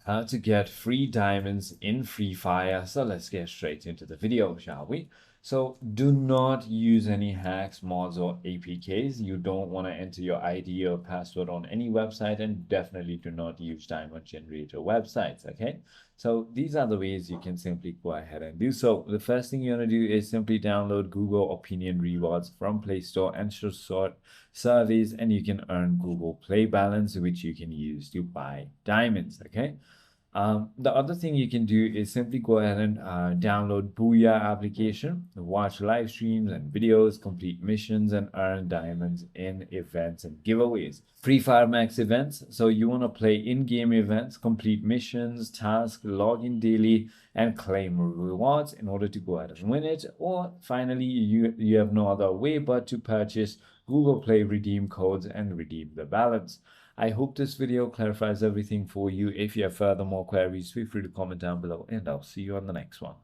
how to get free diamonds in Free Fire. So let's get straight into the video, shall we? So do not use any hacks, mods, or APKs. You don't want to enter your ID or password on any website, and definitely do not use diamond generator websites, okay? So these are the ways you can simply go ahead and do so. The first thing you want to do is simply download Google Opinion Rewards from Play Store and sort surveys, and you can earn Google Play balance, which you can use to buy diamonds, okay? The other thing you can do is simply go ahead and download Booyah application, watch live streams and videos, complete missions, and earn diamonds in events and giveaways. Free Fire Max events. So you want to play in-game events, complete missions, tasks, log in daily, and claim rewards in order to go ahead and win it. Or finally, you have no other way but to purchase Google Play redeem codes and redeem the balance. I hope this video clarifies everything for you. If you have further more queries, feel free to comment down below, and I'll see you on the next one.